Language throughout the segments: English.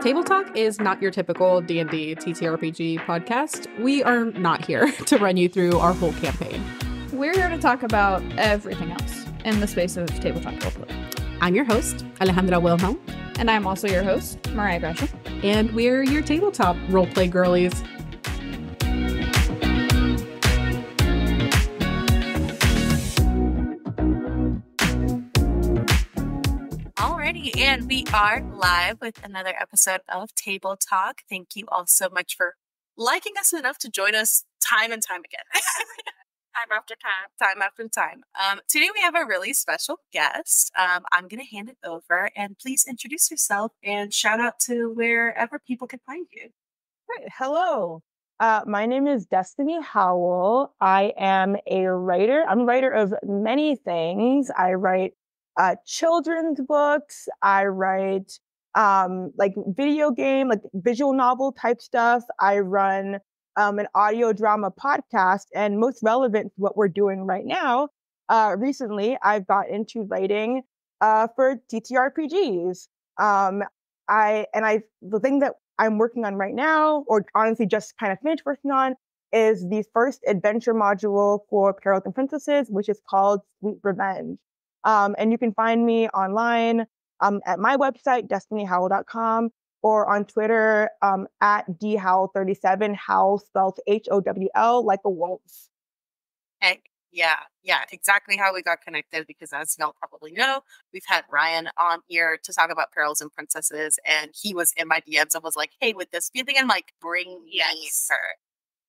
Table Talk is not your typical D&D TTRPG podcast. We are not here to run you through our whole campaign. We're here to talk about everything else in the space of tabletop roleplay. I'm your host, Alejandra Wilhelm. And I'm also your host, Mariah Gresham. And we're your tabletop roleplay girlies. Alrighty, and we are live with another episode of Table Talk. Thank you all so much for liking us enough to join us time and time again. Time after time. Today we have a really special guest. I'm going to hand it over, and please introduce yourself and shout out to wherever people can find you. Right. Hello. My name is Destiny Howell. I am a writer. I'm a writer of many things. I write children's books. I write like video game, like visual novel type stuff. I run an audio drama podcast, and most relevant to what we're doing right now, recently I've got into writing for TTRPGs. The thing that I'm working on right now, or honestly just kind of finished working on, is the first adventure module for Perils and Princesses, which is called Sweet Revenge. And you can find me online at my website, destinyhowell.com, or on Twitter at dhowell37, Howl spelled Howl like a wolf. Heck, yeah, exactly how we got connected, because as y'all probably know, we've had Ryan on here to talk about Perils and Princesses, and he was in my DMs and was like, hey, would this be a thing? I'm like, bring me her.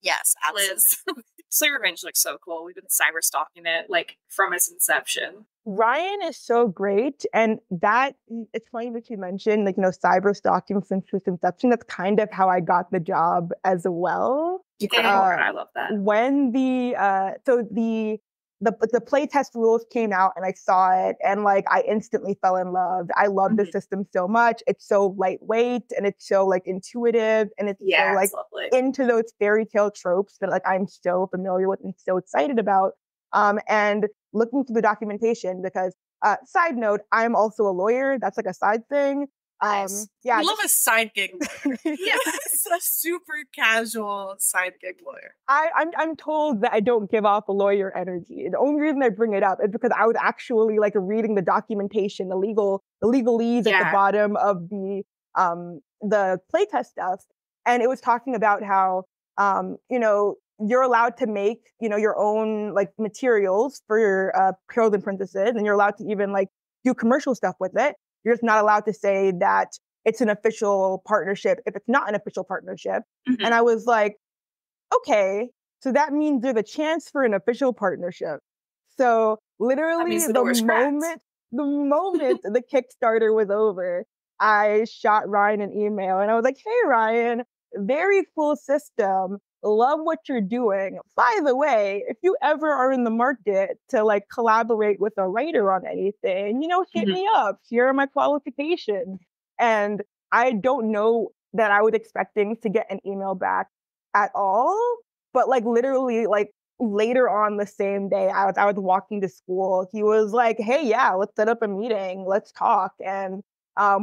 Yes, absolutely. Sweet Revenge looks so cool. We've been cyber stalking it like from its inception. Ryan is so great, and that it's funny that you mentioned cyber stalking since its inception. That's kind of how I got the job as well. I love that. When the playtest rules came out and I saw it, and I instantly fell in love. I love the system so much. It's so lightweight and it's so intuitive, and it's so into those fairy tale tropes that I'm so familiar with and so excited about. And looking through the documentation, because side note, I'm also a lawyer. That's a side thing. Nice. Yeah, I love a side gig lawyer. Yes, a super casual side gig lawyer. I'm told that I don't give off a lawyer energy. The only reason I bring it up is because I was actually reading the documentation, the legalese at the bottom of the playtest stuff, and it was talking about how you're allowed to make your own materials for your Perils and Princesses, and you're allowed to even do commercial stuff with it. You're just not allowed to say that it's an official partnership if it's not an official partnership. Mm-hmm. And I was like, okay, so that means there's a chance for an official partnership. So literally the moment the Kickstarter was over, I shot Ryan an email and I was like, hey, Ryan, very cool system. Love what you're doing. By the way, if you ever are in the market to collaborate with a writer on anything, hit me up. Here are my qualifications. And I don't know that I was expecting to get an email back at all. But literally later on the same day, I was walking to school. He was like, hey, yeah, let's set up a meeting. Let's talk. And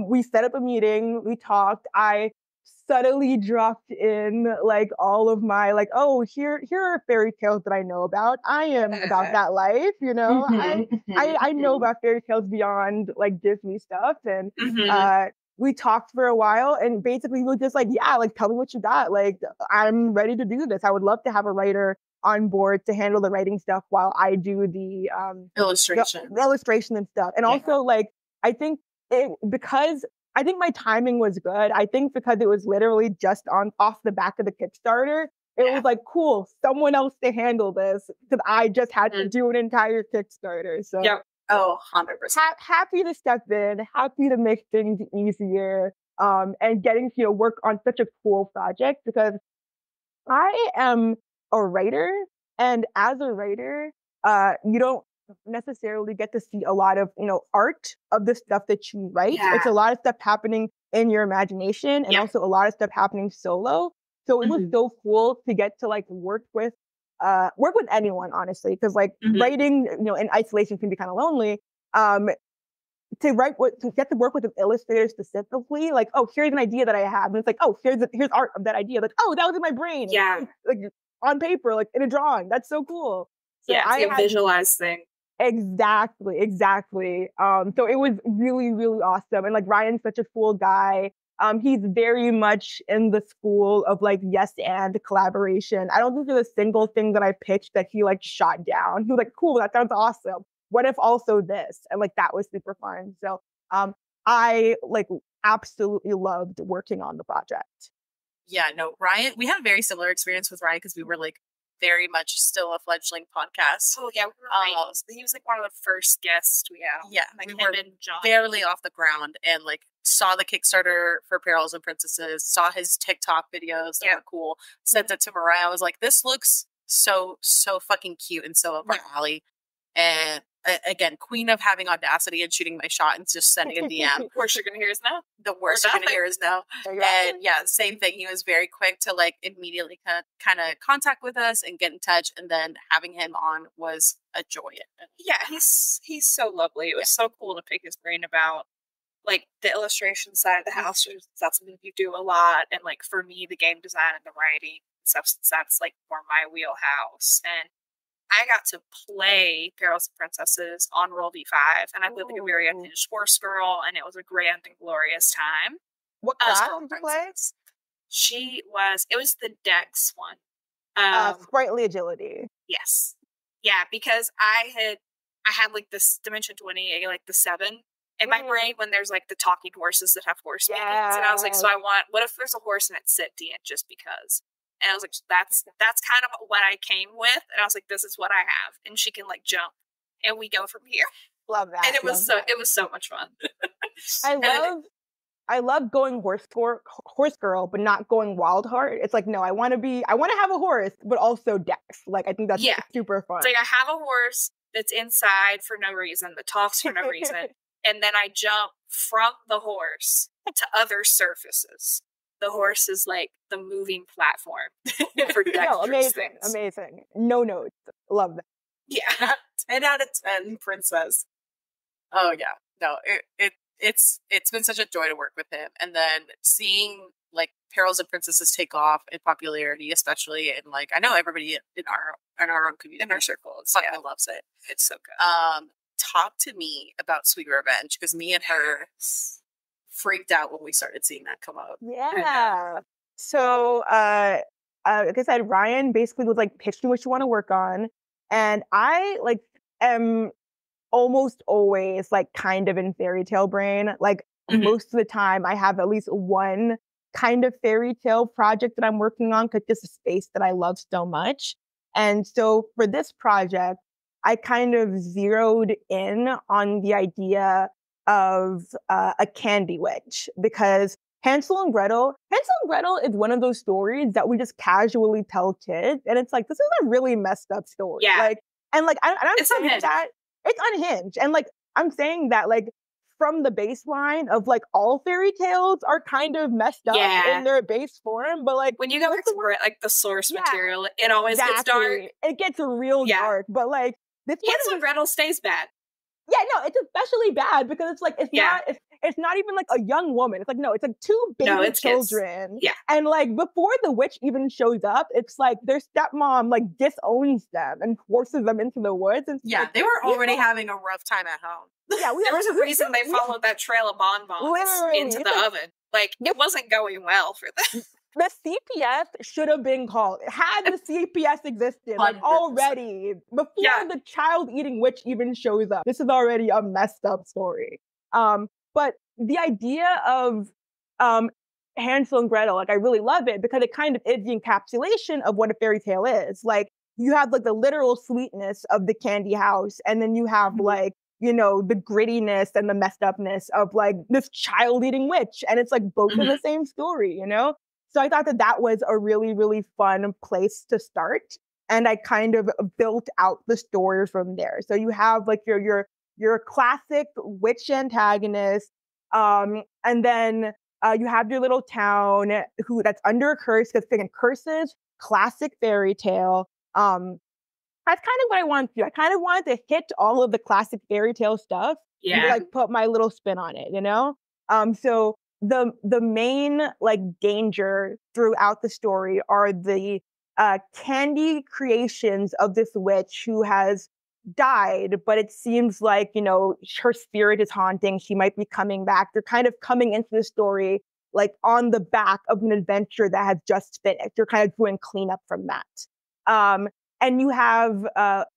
we set up a meeting. We talked. I subtly dropped in all of my here are fairy tales that I know about. I am about that life, I know about fairy tales beyond Disney stuff. And we talked for a while, and basically we were just tell me what you got. I'm ready to do this. I would love to have a writer on board to handle the writing stuff while I do the illustration and stuff. And also I think my timing was good. I think because it was literally just off the back of the Kickstarter, it was cool, someone else to handle this, because I just had to do an entire Kickstarter. So, 100%. Happy to step in, happy to make things easier, and getting to work on such a cool project, because I am a writer, and as a writer, you don't necessarily get to see a lot of art of the stuff that you write. It's a lot of stuff happening in your imagination, and also a lot of stuff happening solo. So it was so cool to get to work with anyone, honestly, because writing in isolation can be kind of lonely. to get to work with an illustrator specifically, like, oh, here's an idea that I have. And it's like, oh, here's art of that idea. Like, oh, that was in my brain. Yeah. Like on paper, like in a drawing. That's so cool. So yeah, it's a visualized thing. Exactly. So it was really, really awesome. And like Ryan's such a cool guy. He's very much in the school of like yes and collaboration. I don't think there's a single thing that I pitched that he like shot down. He was like, cool, that sounds awesome. What if also this? And like that was super fun. So I like absolutely loved working on the project. Yeah, no, Ryan, we had a very similar experience with Ryan because we were like very much still a fledgling podcast. Oh yeah, we were he was like one of the first guests we had. Yeah, like we him were and John. barely off the ground and like saw the Kickstarter for Perils and Princesses, saw his TikTok videos that were cool, sent it to Mariah. I was like, this looks so fucking cute and so up our alley. And again, queen of having audacity and shooting my shot and just sending a DM. Worst you're gonna hear is no. The worst you're gonna hear is no. And yeah, same thing. He was very quick to like immediately kind of contact with us and get in touch. And then having him on was a joy. Yeah, he's so lovely. It was so cool to pick his brain about like the illustration side of the house. That's something you do a lot. And like for me, the game design and the writing stuff, that's like more my wheelhouse. And I got to play Perils and Princesses on Roll D5, and I played like a very unhinged horse girl, and it was a grand and glorious time. What class did you play? It was the Dex one. Sprightly agility. Yes. Yeah, because I had like this Dimension 20, like the 7 in my brain when there's like the talking horses that have horse makings, and I was like, so what if there's a horse and it's sentient just because? And I was like, that's kind of what I came with. And I was like, this is what I have. And she can like jump and we go from here. Love that. And it was so much fun. I love going horse girl, but not going wild heart. It's like, no, I want to have a horse, but also Dex. Like, I think that's super fun. It's like I have a horse that's inside for no reason, that talks for no reason. And then I jump from the horse to other surfaces. The horse is like the moving platform for dexterous things. Amazing. No notes. Love that. Yeah. 10 out of 10 princess. Oh yeah. No, it's been such a joy to work with him. And then seeing like Perils and Princesses take off in popularity, especially and like I know everybody in our own community, in our circle, fucking loves it. It's so good. Talk to me about Sweet Revenge, because me and her freaked out when we started seeing that come out. Yeah. So, like I said, Ryan basically was like, pitch me what you want to work on. And I like am almost always like kind of in fairy tale brain. Like most of the time I have at least one kind of fairy tale project that I'm working on because it's a space that I love so much. And so for this project, I kind of zeroed in on the idea of a candy witch, because Hansel and Gretel is one of those stories that we just casually tell kids, and it's like, this is a really messed up story. Yeah. Like, and like I'm it's saying unhinged. that it's unhinged, and like I'm saying that like from the baseline of like all fairy tales are kind of messed up in their base form, but like when you go explore it, like the source material, it always gets dark. It gets real dark, but like this Hansel and Gretel stays bad. Yeah, no, it's especially bad because it's like it's not even like a young woman. It's like, no, it's like two baby children. Kids. Yeah. And like before the witch even shows up, it's like their stepmom like disowns them and forces them into the woods. And like, they were already having a rough time at home. Yeah, there was a reason they followed that trail of bonbons into the oven. Like it wasn't going well for them. The CPS should have been called. Had the CPS existed like already before the child-eating witch even shows up. This is already a messed up story. But the idea of Hansel and Gretel, like I really love it because it kind of is the encapsulation of what a fairy tale is. Like you have like the literal sweetness of the candy house, and then you have like, you know, the grittiness and the messed upness of like this child-eating witch, and it's like both in the same story, you know? So I thought that was a really, really fun place to start. And I kind of built out the story from there. So you have like your classic witch antagonist. And then you have your little town that's under a curse, because thinking curses, classic fairy tale. That's kind of what I wanted to do. I kind of wanted to hit all of the classic fairy tale stuff, Yeah. like put my little spin on it, you know? So the main like danger throughout the story are the candy creations of this witch who has died, but it seems like, you know, her spirit is haunting. She might be coming back. They're kind of coming into the story like on the back of an adventure that has just finished. They're kind of doing cleanup from that. And you have,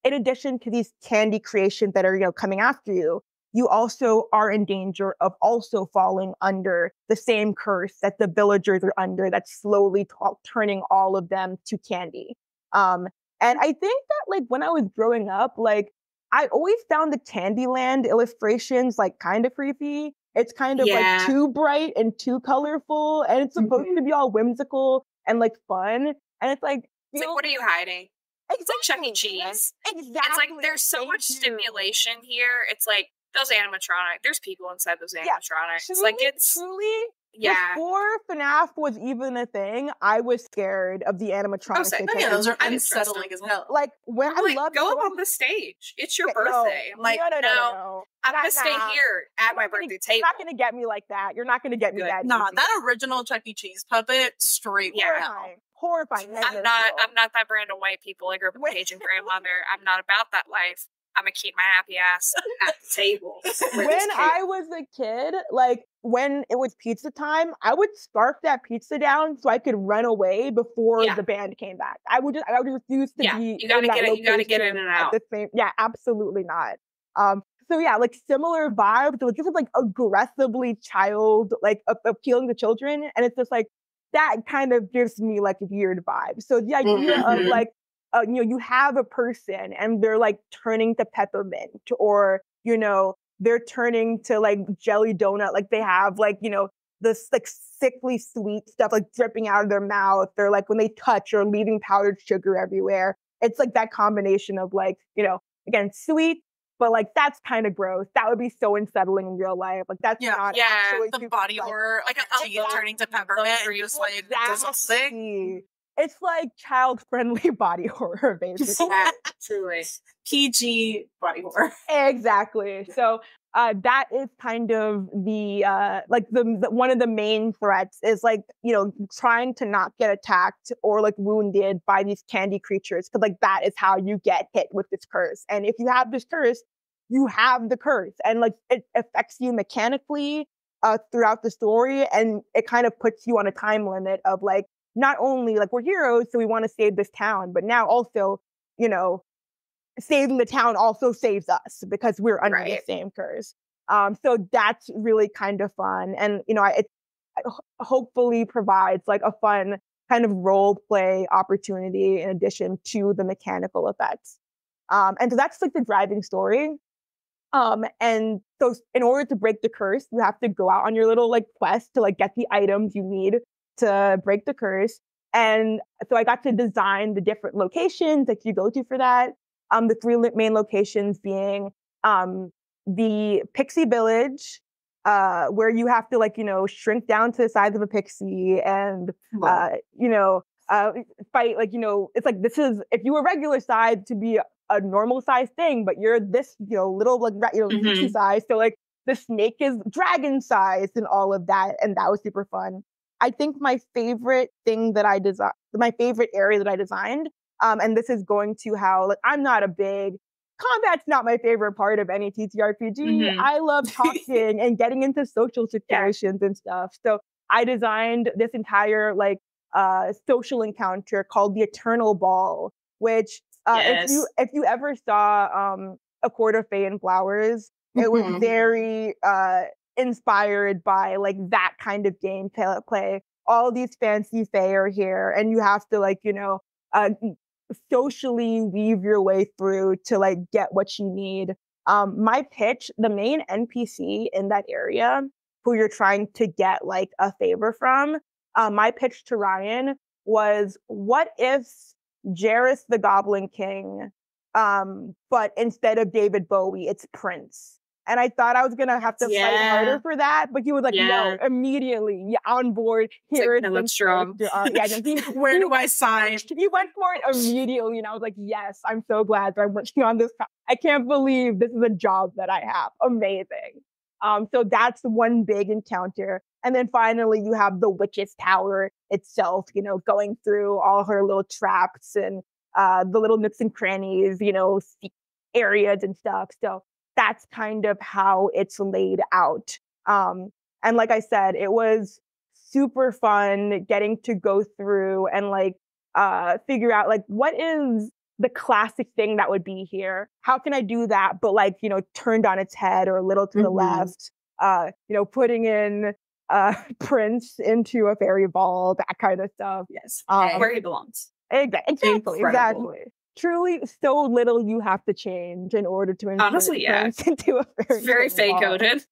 in addition to these candy creations that are, you know, coming after you, you also are in danger of also falling under the same curse that the villagers are under, that's slowly turning all of them to candy. And I think that like when I was growing up, like I always found the Candyland illustrations like kind of creepy. It's kind of like too bright and too colorful, and it's supposed to be all whimsical and like fun. And it's like, what are you hiding? Exactly. It's like Chuck E. Cheese. Exactly. It's like there's so much stimulation here. It's like those animatronics. There's people inside those animatronics. Truly, like it's truly. Yeah. Before FNAF was even a thing, I was scared of the animatronics. Those are unsettling as hell. Like when I love go up on the stage. It's your birthday. No. I'm gonna stay here at my birthday table. You're not gonna get me like that. You're not gonna get me that. Nah, that original Chuck E. Cheese puppet, straight horrifying. I'm not that brand of white people. I grew up with Cajun grandmother. I'm not about that life. I'm gonna keep my happy ass at the table. When I was a kid, like when it was pizza time, I would scarf that pizza down so I could run away before the band came back. I would refuse to be. You gotta get in and out. Absolutely not. So yeah, like similar vibes. Like this is like aggressively appealing to children, and it's just like that kind of gives me like weird vibes. So the idea of like, you know, you have a person and they're like turning to peppermint, or, you know, they're turning to like jelly donut. Like they have like, you know, this like sickly sweet stuff like dripping out of their mouth. They're like when they touch or leaving powdered sugar everywhere. It's like that combination of like, you know, again, sweet, but like that's kind of gross. That would be so unsettling in real life. Like that's not actually the body horror, like a teeth turning to peppermint, or you just like disgusting. It's like child-friendly body horror, basically. Truly. PG body horror. Exactly. So that is kind of the one of the main threats is like, you know, trying to not get attacked or like wounded by these candy creatures, because like that is how you get hit with this curse. And if you have this curse, you have the curse, and like it affects you mechanically throughout the story, and it kind of puts you on a time limit of like, not only like we're heroes, so we want to save this town, but now also, you know, saving the town also saves us because we're under the same curse. So that's really kind of fun. And, you know, it hopefully provides like a fun kind of role play opportunity in addition to the mechanical effects. And so that's like the driving story. And so in order to break the curse, you have to go out on your little like quest to like get the items you need to break the curse. And so I got to design the different locations that you go to for that. The three main locations being the Pixie Village, where you have to like, you know, shrink down to the size of a pixie and, you know, fight, like, you know, it's like, this is, if you were regular size to be a normal size thing, but you're this, you know, little like, you know, pixie size. So like the snake is dragon sized and all of that. And that was super fun. I think my favorite thing that I designed, my favorite area that I designed, and this is going to how, like, I'm not a big, combat's not my favorite part of any TTRPG. I love talking and getting into social situations and stuff. So I designed this entire, like, social encounter called the Eternal Ball, which, if you ever saw A Court of Fey and Flowers, it was very, inspired by like that kind of game play. All these fancy fae are here, and you have to like, you know, socially weave your way through to like get what you need. My pitch, the main NPC in that area who you're trying to get like a favor from, my pitch to Ryan was, what if Jareth the Goblin King, but instead of David Bowie, it's Prince? And I thought I was gonna have to fight harder for that, but he was like, no, immediately, on board. Here it's like, strong. Where do I sign? He went for it immediately, and I was like, yes, I'm so glad that I went on this. I can't believe this is a job that I have. Amazing. So that's one big encounter. And then finally you have the witch's tower itself, going through all her little traps and the little nooks and crannies, areas and stuff. So that's kind of how it's laid out. And like I said, it was super fun getting to go through and figure out what is the classic thing that would be here. How can I do that? But turned on its head or a little to the left, putting in Prince into a fairy ball, that kind of stuff. Yes. Where he belongs. Exactly. Truly, so little you have to change in order to honestly, Prince into a fairy. It's very fake coded.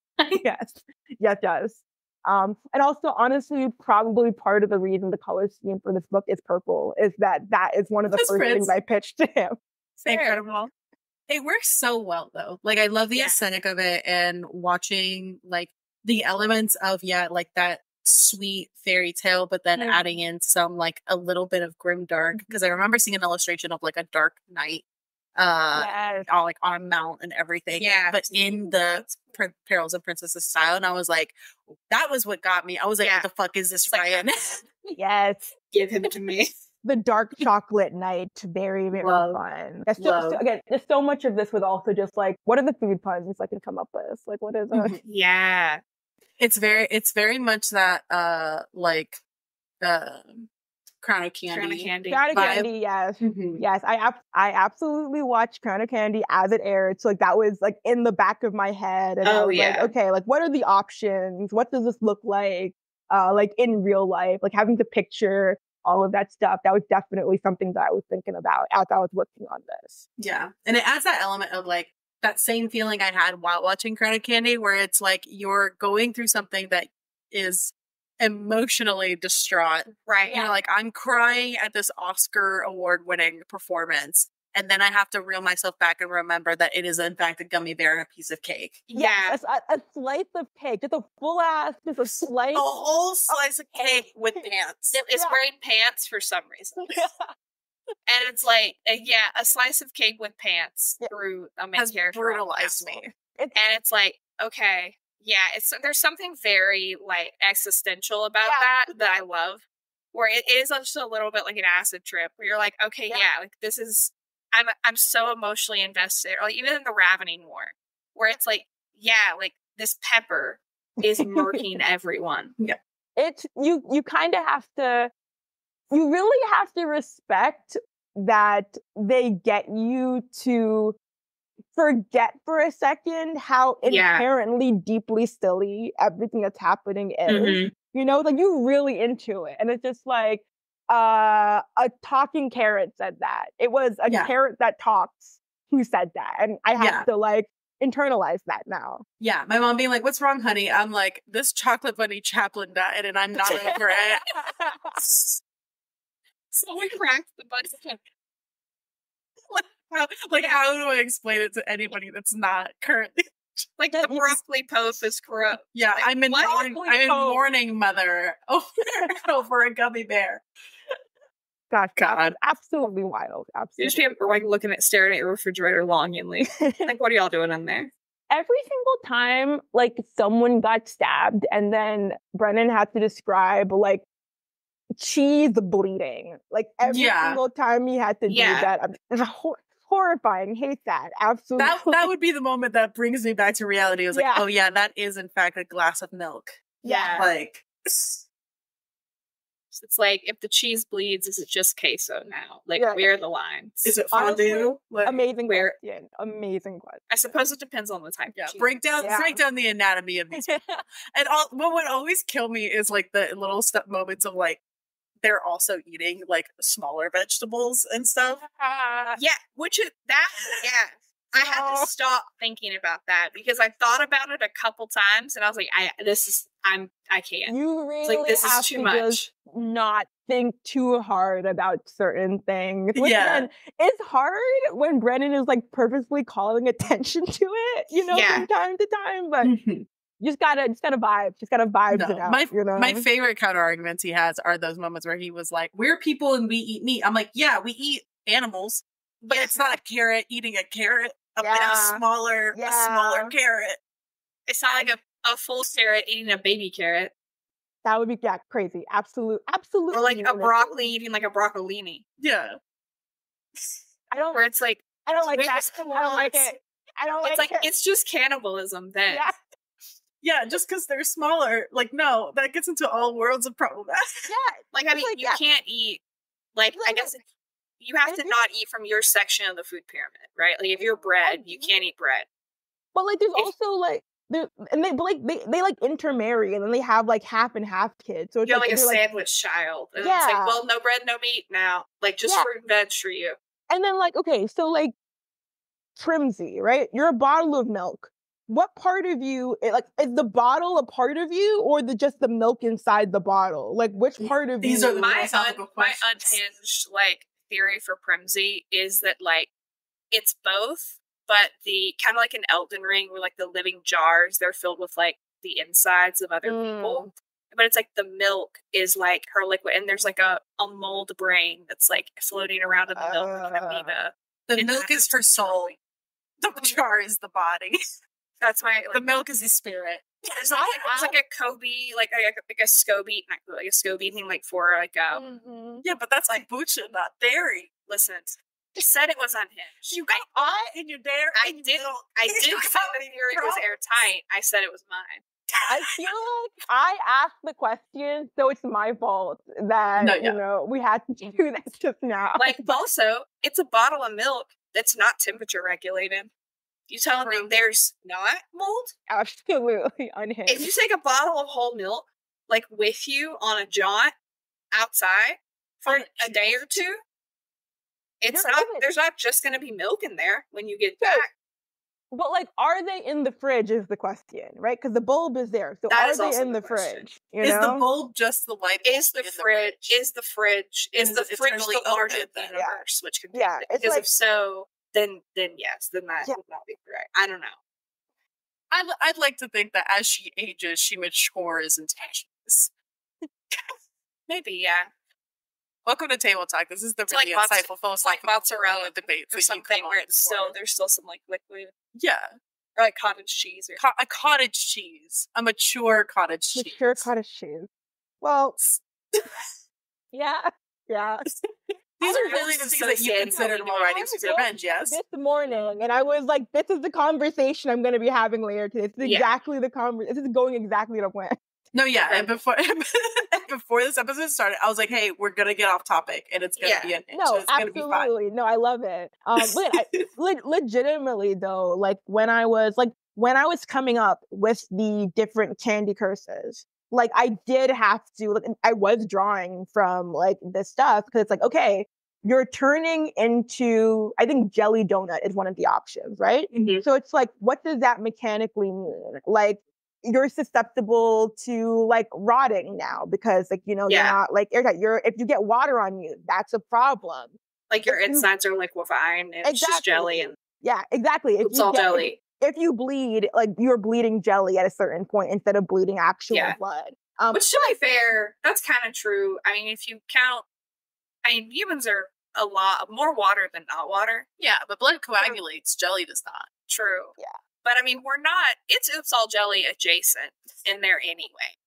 Yes, it does. And also, honestly, probably part of the reason the color scheme for this book is purple is that is one of the first things I pitched to him. Incredible. It works so well, though. I love the aesthetic of it and watching, the elements of, that sweet fairy tale, but then adding in some, a little bit of grim dark. Because I remember seeing an illustration of, a dark night on a mount and everything. Yeah. But in the Perils of Princesses style, and I was like, that was what got me. I was like, what the fuck is this, Ryan? Yes. Give him to me. The dark chocolate night, very, very fun. There's so much of this with also just what are the food puns I can come up with? What is it? Yeah. It's very much that Crown of Candy. Crown of Candy, yes. Mm-hmm. Yes, I absolutely watched Crown of Candy as it aired. So that was in the back of my head. And I was okay, what are the options? What does this look like in real life? Having to picture all of that stuff. That was definitely something that I was thinking about as I was working on this. Yeah. And it adds that element of that same feeling I had while watching Crown of Candy, where it's you're going through something that is emotionally distraught. Right. You're I'm crying at this Oscar award-winning performance. And then I have to reel myself back and remember that it is, in fact, a gummy bear and a piece of cake. Yeah. A slice of cake. Just a full ass, just a slice. A whole slice of cake with pants. It's wearing pants for some reason. And it's a slice of cake with pants through a main character. Brutalized me. And it's okay. Yeah, there's something very existential about that I love. Where it is just a little bit like an acid trip where you're okay, this is I'm so emotionally invested. Or even in the Ravening War, where it's this pepper is murking everyone. Yeah. You kind of have to, you really have to respect that they get you to forget for a second how inherently deeply silly everything that's happening is. Mm-hmm. You're really into it. And it's just a talking carrot said that. It was a carrot that talks who said that. And I have to internalize that now. Yeah. My mom being what's wrong, honey? I'm this chocolate bunny Chaplin died and I'm not over it. So we cracked the bunny. How do I explain it to anybody that's not currently the broccoli pope is corrupt? Yeah, I'm in mourning, mother, over a gummy bear. God, absolutely wild. Absolutely. You just be staring at your refrigerator longingly. What are y'all doing in there? Every single time, someone got stabbed, and then Brennan had to describe cheese bleeding. Every single time he had to do that. It's horrifying. Hate that. Absolutely. That would be the moment that brings me back to reality. I was oh yeah, that is in fact a glass of milk. Yeah. It's if the cheese bleeds, is it just queso now? Where are the lines? Is it fondue? Amazing question. Amazing question. I suppose it depends on the type of cheese. Break down the anatomy of these people. And what would always kill me is the little moments of they're also eating smaller vegetables and stuff. I had to stop thinking about that because I thought about it a couple times and I was like, I can't. You really like, this have is too to much. just not think too hard about certain things. Which again, it's hard when Brennan is like purposely calling attention to it, from time to time, but you just gotta vibe. Just gotta vibe it out. My favorite counter arguments he has are those moments where he was like, we're people and we eat meat. I'm like, yeah, we eat animals, but it's not a carrot eating a carrot. A smaller carrot. It's not like a full carrot eating a baby carrot. That would be crazy. Absolutely. Or like a broccoli eating like a broccolini. Yeah. I don't like that. I don't like it. I don't like it. It's just cannibalism then. Yeah. Yeah, just because they're smaller. Like, no, that gets into all worlds of problematic. Yeah. You can't eat, I guess you have to not eat from your section of the food pyramid, right? Like, if you're bread, you can't eat bread. But, there's also, they intermarry, and then they have, half and half kids. So it's you're like a sandwich child. And it's like, well, no bread, no meat now. Just fruit and veg for you. And then, okay, so, Trimsy, right? You're a bottle of milk. What part of you, is the bottle a part of you, or just the milk inside the bottle? Which part of These you? are the my unhinged, theory for Primsy is that, it's both, but the kind of like in Elden Ring, where, the living jars, they're filled with, the insides of other people. But it's, the milk is, her liquid, and there's, a mold brain that's, floating around in the milk, like an amoeba. The milk is her soul. The jar is the body. That's my the milk is the spirit. There's like a Kobe, like a SCOBY, not like a SCOBY thing, for yeah, but that's kombucha, not dairy. Listen, you said it was unhinged. You got in your dairy. I did say the theory was airtight. I said it was mine. I feel like I asked the question, so it's my fault that we had to do that just now. Also, it's a bottle of milk that's not temperature regulated. You telling me there's not mold? Absolutely unhinged. If you take a bottle of whole milk, with you on a jaunt outside for a day or two, there's not just going to be milk in there when you get back. But are they in the fridge is the question, right? Because the bulb is there. So that are they in the fridge? Is the bulb just the light? Is the fridge the larger the universe? Which could be because if so, then yes, then that would not be correct. I don't know. I'd like to think that as she ages, she matures into this. Maybe, yeah. Welcome to Table Talk. This is the really insightful, philosophical mozzarella debates or something where there's still some liquid. Yeah. Or cottage cheese. Or a cottage cheese. A mature cottage cheese. Mature cottage cheese. Well, yeah. These are really the things that you considered while writing Super Revenge, yes? This morning, and I was like, this is the conversation I'm going to be having later today. This is exactly the conversation. This is going exactly to plan. No, yeah, and before this episode started, I was like, hey, we're going to get off topic, and it's going to be an inch. No, it's absolutely. Gonna be fine. No, I love it. But legitimately, though, when I was coming up with the different candy curses, I did have to, I was drawing from, this stuff, because it's okay, you're turning into, I think jelly donut is one of the options, right? Mm-hmm. So it's what does that mechanically mean? You're susceptible to, rotting now, because, you're not, airtight. If you get water on you, that's a problem. Your insides are liquefying, and it's just jelly. And yeah, exactly. It's all jelly. If you bleed, you're bleeding jelly at a certain point instead of bleeding actual blood. Which, to be fair, that's kind of true. I mean, if you count, humans are a lot more water than not water. Yeah, but blood coagulates. Jelly does not. True. Yeah. But we're not, it's Oops All Jelly adjacent in there anyway.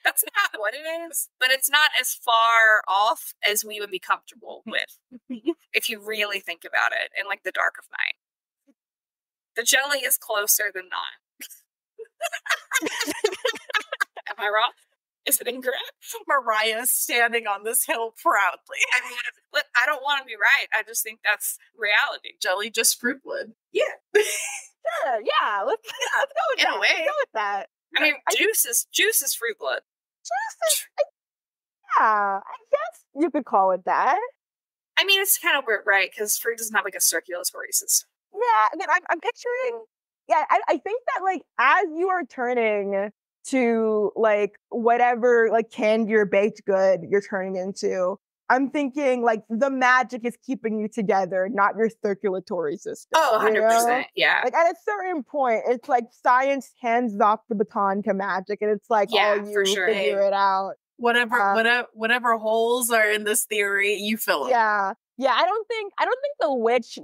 That's not what it is. But it's not as far off as we would be comfortable with, if you really think about it in the dark of night. The jelly is closer than not. Am I wrong? Is it incorrect? Mariah standing on this hill proudly. I don't want to be right. I just think that's reality. Jelly just fruit blood. Yeah. Sure, yeah. Let's go with in that. a way. Let's go with that. Juice is fruit blood. Yeah, I guess you could call it that. It's kind of weird, right? Because fruit doesn't have a circulatory system. Yeah, and then I'm picturing, I think that like as you are turning to like whatever like candy or baked good you're turning into, I'm thinking like the magic is keeping you together, not your circulatory system. Oh, you know? 100%. Yeah. Like at a certain point, it's like science hands off the baton to magic, and it's like all you for sure. figure it out. Whatever holes are in this theory, you fill it. Yeah. I don't think the witch,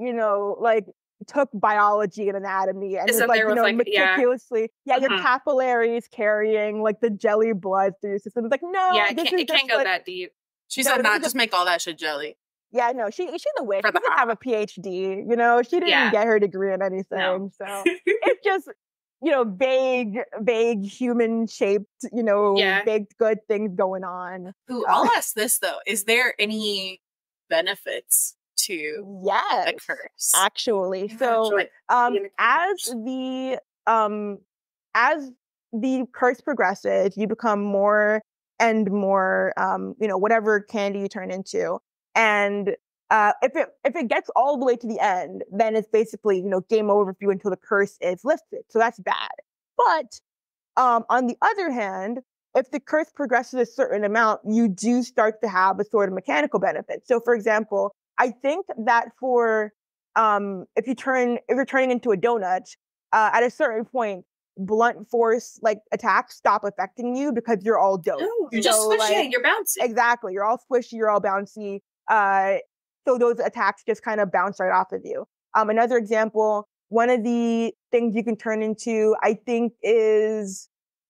like took biology and anatomy and was like, meticulously, your capillaries carrying like the jelly blood through your system. It's like, no, it can't go that deep. She said, not just make all that shit jelly. Yeah, no, she's a witch. She didn't have a PhD, she didn't get her degree in anything. No. So it's just, vague human shaped, baked good things going on. Ooh, I'll ask this though. Is there any benefits to the curse? Actually. So as the curse progresses, you become more and more whatever candy you turn into. And if it gets all the way to the end, then it's basically, game over for you until the curse is lifted. So that's bad. But on the other hand, if the curse progresses a certain amount, you do start to have a sort of mechanical benefit. So for example, I think that for if you're turning into a donut, at a certain point, blunt force like attacks stop affecting you because you're all dough. You're just squishy, you're bouncy. Exactly. You're all squishy, you're all bouncy. So those attacks just kind of bounce right off of you. Another example, one of the things you can turn into, I think, is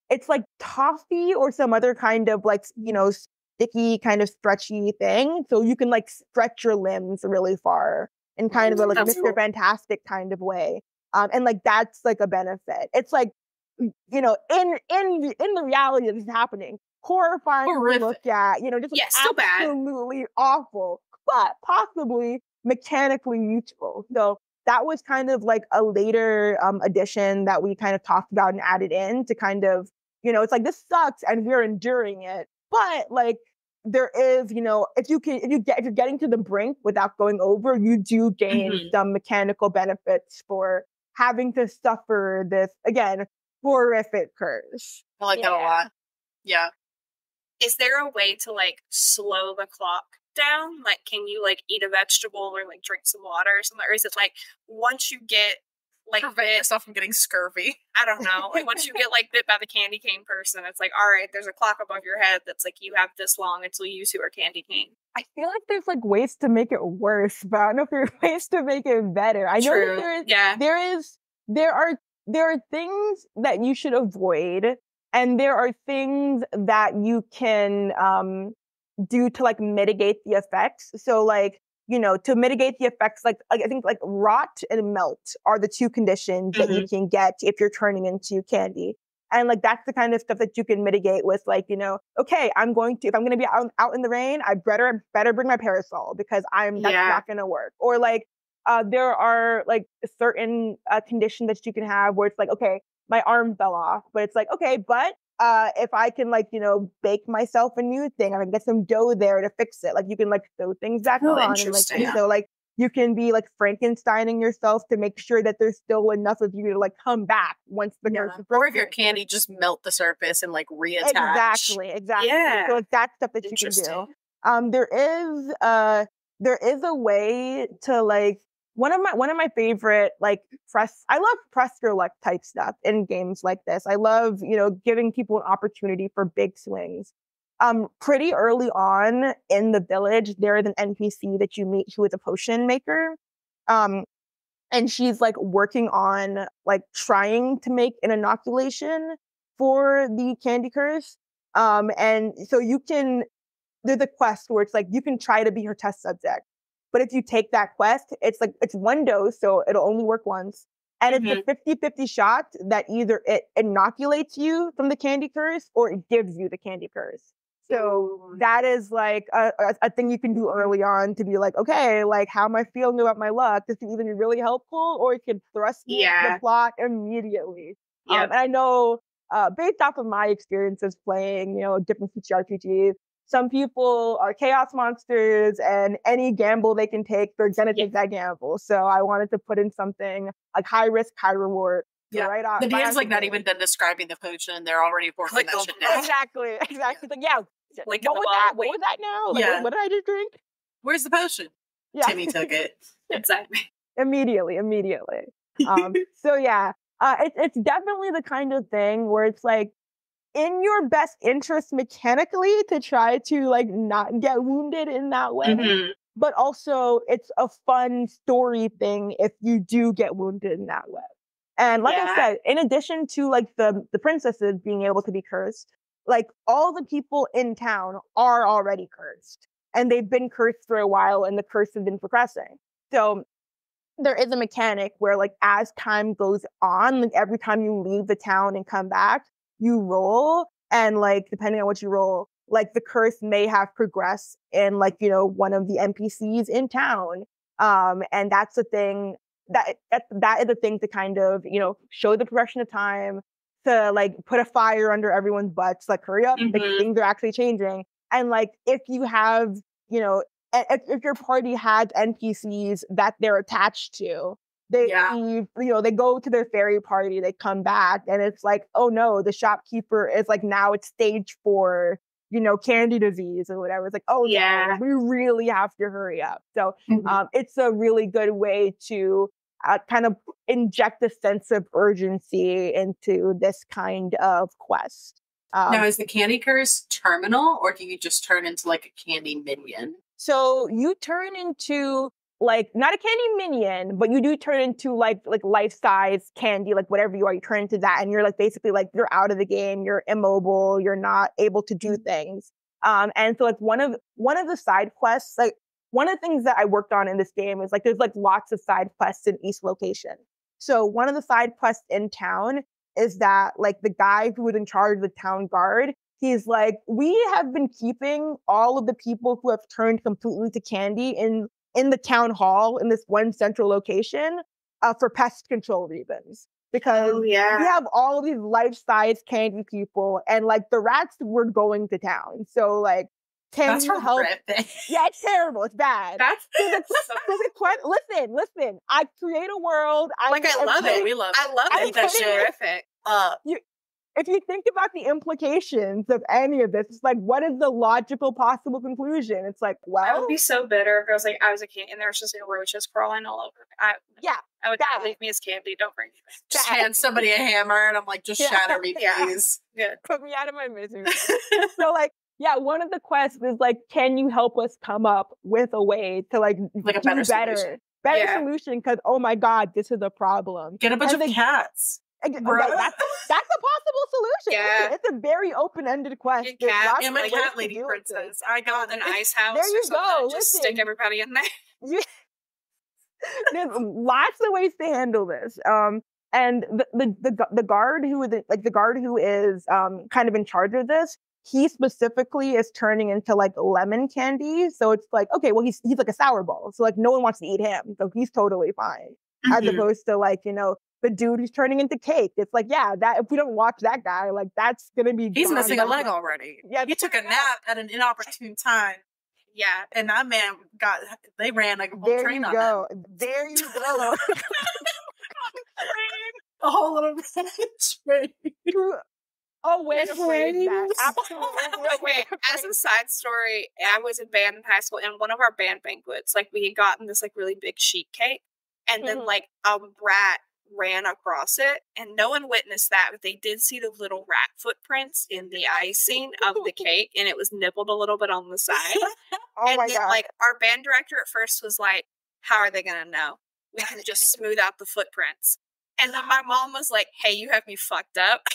it's like toffee or some other kind of like, sticky kind of stretchy thing. So you can like stretch your limbs really far in kind of a like Mr. Fantastic kind of way. And like that's like a benefit. It's like, in the reality of this happening, horrifying to look at, just still absolutely awful, but possibly mechanically useful. So that was kind of like a later addition that we kind of talked about and added in to kind of, it's like this sucks and we're enduring it, but like there is, if you're getting to the brink without going over, you do gain some mechanical benefits for having to suffer this again horrific curse. I like that a lot. Yeah. Is there a way to like slow the clock down? Like, can you like eat a vegetable or like drink some water or something? Or is it like once you get like prevent yourself from getting scurvy? I don't know. Like once you get like bit by the candy cane person, it's like, all right, there's a clock above your head that's like you have this long until you two are candy cane. I feel like there's like ways to make it worse, but I don't know if there are ways to make it better. I know that there are things that you should avoid, and there are things that you can do to like mitigate the effects. So like, to mitigate the effects, like I think like rot and melt are the two conditions that you can get if you're turning into candy. And like, that's the kind of stuff that you can mitigate with like, okay, if I'm going to be out in the rain, I better bring my parasol because that's not going to work. Or like, there are like certain conditions that you can have where it's like, okay, my arm fell off, but it's like, okay, but if I can like, bake myself a new thing, I can get some dough there to fix it. Like you can like throw things back on. And, like, so like you can be like Frankensteining yourself to make sure that there's still enough of you to like come back once the curse is broken. Or if your candy just melt the surface and like reattach. Exactly. Yeah. So like that's stuff that you can do. There is a way to like one of my favorite like I love press your luck type stuff in games like this. I love, giving people an opportunity for big swings. Pretty early on in the village, there is an NPC that you meet who is a potion maker. And she's like working on like trying to make an inoculation for the candy curse. And so there's a quest where it's like, you can try to be her test subject. But if you take that quest, it's one dose, so it'll only work once. And it's a 50-50 shot that either it inoculates you from the candy curse or it gives you the candy curse. So that is like a thing you can do early on to be like, okay, like how am I feeling about my luck? This can either be really helpful or it can thrust the plot immediately. And I know based off of my experiences playing, different CTRPGs, some people are chaos monsters, and any gamble they can take, they're gonna take that gamble. So I wanted to put in something like high risk, high reward. Yeah, right off. The DM's like not even done describing the potion; they're already forcing that shit down. Exactly. Like, yeah. Like, what was that? What was that now? Like, what did I just drink? Where's the potion? Yeah. Timmy took it. Exactly. Immediately. So yeah, it's definitely the kind of thing where it's like in your best interest mechanically to try to like not get wounded in that way. Mm-hmm. But also it's a fun story thing if you do get wounded in that way. And like I said, in addition to like the princesses being able to be cursed, like all the people in town are already cursed. And they've been cursed for a while and the curse has been progressing. So there is a mechanic where like as time goes on, like every time you leave the town and come back, you roll. And like depending on what you roll, like the curse may have progressed in like, you know, one of the NPCs in town. And that's the thing that is a thing to kind of, you know, show the progression of time, to like put a fire under everyone's butts, like hurry up, like, things are actually changing. And like if you have, you know, if your party has NPCs that they're attached to, they leave, you know, they go to their fairy party, they come back, and it's like, oh no, the shopkeeper is like now it's stage 4, you know, candy disease or whatever. It's like, oh no, we really have to hurry up. So it's a really good way to kind of inject a sense of urgency into this kind of quest. Now, is the candy curse terminal, or do you just turn into like a candy minion? So you turn into like not a candy minion, but you do turn into like life-size candy, like whatever you are, you turn into that, and you're like basically like you're out of the game, you're immobile, you're not able to do things. And so like one of the side quests, like one of the things that I worked on in this game is like there's like lots of side quests in each location. So one of the side quests in town is that like the guy who was in charge of the town guard, he's like, we have been keeping all of the people who have turned completely to candy in the town hall in this one central location for pest control reasons. Because we have all of these life-size candy people, and like the rats were going to town. So like, can you help? Yeah, it's terrible. It's bad. That's listen. I create a world. I love it. We love it. I love it. That's terrific. If you think about the implications of any of this, it's like, what is the logical possible conclusion? It's like, well, I would be so bitter if I was like, I was a kid and there was just roaches crawling all over me. I would leave me as candy. Don't bring me back. Just hand somebody a hammer and I'm like, just shatter me, please. Good. Put me out of my misery. So like, yeah, one of the quests is like, can you help us come up with a way to like a better solution? Solution, because oh my God, this is a problem. Get a bunch of cats. That's a possible solution. Yeah. It's a very open-ended quest. I'm a cat lady princess. I got an ice house. There you go. Just stick everybody in there. There's lots of ways to handle this. And the guard who is kind of in charge of this, he specifically is turning into like lemon candy. So it's like, okay, well he's like a sour ball. So like no one wants to eat him. So he's totally fine. As opposed to like, you know, the dude who's turning into cake. It's like, yeah, that if we don't watch that guy, like that's gonna be. He's missing a leg already. Yeah, he took a nap at an inopportune time. Yeah, and that man they ran like a whole train on him. There you go. A whole little train. Oh, wait, that. Absolutely. As a side story, I was in band in high school, and one of our band banquets, like we had gotten this like really big sheet cake, and then like a rat ran across it, and no one witnessed that, but they did see the little rat footprints in the icing of the cake, and it was nibbled a little bit on the side. Oh my God. Like our band director at first was like, how are they gonna know? We can just smooth out the footprints. And then my mom was like, hey, you have me fucked up.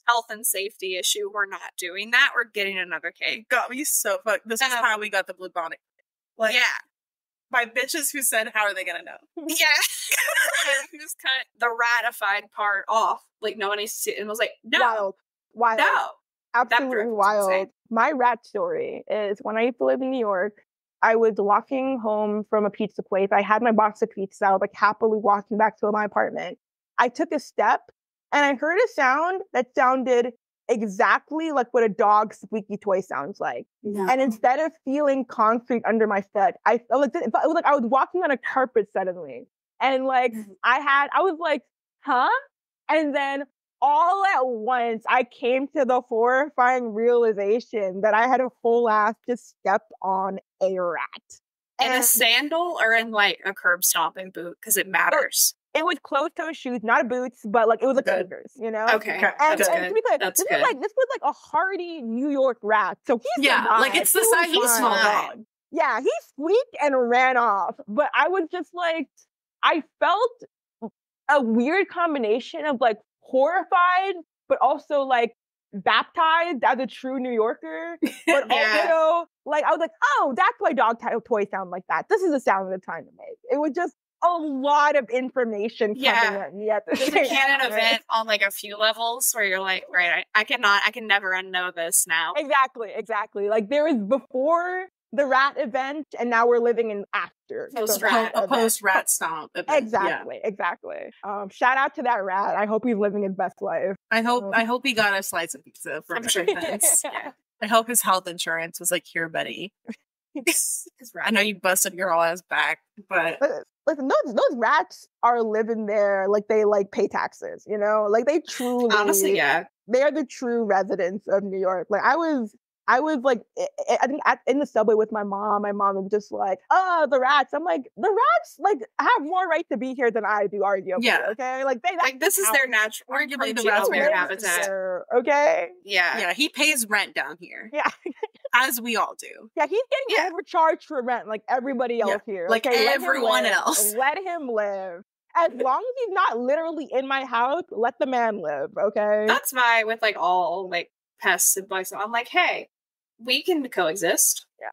Health and safety issue. We're not doing that. We're getting another cake. Got me so fucked. This is how we got the blue bonnet. Like, yeah. By bitches who said, how are they gonna know? Yeah. Just cut the ratified part off. Like, no one needs to see it. And was like, no. Wild. No. Absolutely wild. My rat story is when I used to live in New York, I was walking home from a pizza place. I had my box of pizza. I was like happily walking back to my apartment. I took a step and I heard a sound that sounded exactly like what a dog's squeaky toy sounds like. Yeah. And instead of feeling concrete under my foot, I felt like it was like I was walking on a carpet suddenly. And like I was like, huh? And then all at once, I came to the horrifying realization that I had a whole ass just stepped on a rat. In a sandal or in like a curb stomping boot? Because it matters. It was closed-toe shoes, not boots, but like it was like sneakers, you know? Okay. And That's to good. be clear, That's this good. was like a hardy New York rat. So he survived. like it's the He size was of a small fine. dog. Yeah, he squeaked and ran off. But I was just like, I felt a weird combination of like horrified, but also like baptized as a true New Yorker. But also, like, I was like, oh, that's why dog toys sound like that. This is the sound they're trying to make. It was just a lot of information coming at me at the It's same a canon time. event on like a few levels where you're like, right, I can never unknow this now. Exactly. Like there was before the rat event, and now we're living in after A post rat stomp event. Exactly. Shout out to that rat. I hope he's living his best life. I hope he got a slice of pizza from I'm sure he does. Yeah. I hope his health insurance was like, here, buddy. I know you busted your whole ass back, but listen, those rats are living there like they like pay taxes, you know? Like they truly honestly, yeah. They are the true residents of New York. Like I was like, I think in the subway with my mom was just like, oh, the rats. I'm like, the rats like have more right to be here than I do, arguably. Yeah. Okay. Like this is their natural, arguably the rats their live habitat. there, okay. Yeah. He pays rent down here. Yeah. As we all do. Yeah, he's getting overcharged for rent like everybody else here. Like okay? everyone else. Let him live. As long as he's not literally in my house, let the man live, okay? That's my with like all like pests and bugs. I'm like, hey, we can coexist. Yeah.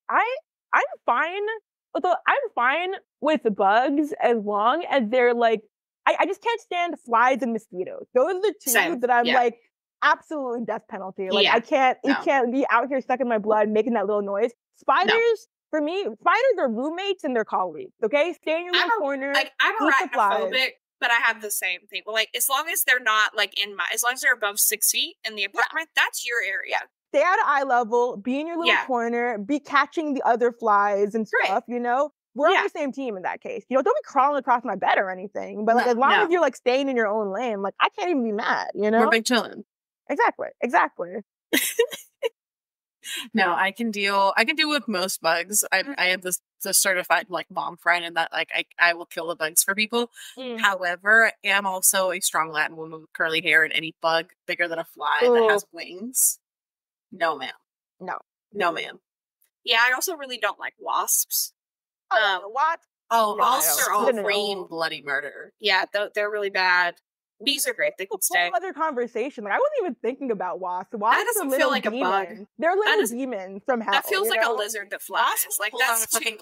I'm fine. Although I'm fine with the bugs as long as they're like I just can't stand flies and mosquitoes. Those are the two that I'm like absolutely death penalty. Like I can't it can't be out here stuck in my blood making that little noise. Spiders for me, spiders are roommates and they're colleagues. Okay, stay in your little corner. Like I'm arachnophobic, but I have the same thing. Well, like as long as they're not like as long as they're above 6 feet in the apartment, that's your area. Stay at eye level. Be in your little corner. Be catching the other flies and stuff. You know, we're on the same team in that case. You know, don't be crawling across my bed or anything. But like as long as you're like staying in your own lane, like I can't even be mad. You know, we're big chilling. Exactly. No, I can deal with most bugs. I have this certified like mom friend, and that like I will kill the bugs for people. However, I am also a strong Latin woman with curly hair, and any bug bigger than a fly that has wings, no ma'am. No ma'am. Yeah, I also really don't like wasps. What? Oh, no, wasps are all green bloody murder. Yeah, they're really bad. Bees are great. They can stay. Whole other conversation. Like I wasn't even thinking about wasps. Wasps that doesn't feel like demons. a bug. They're little demons from hell. That feels like a lizard that flies. Like that's too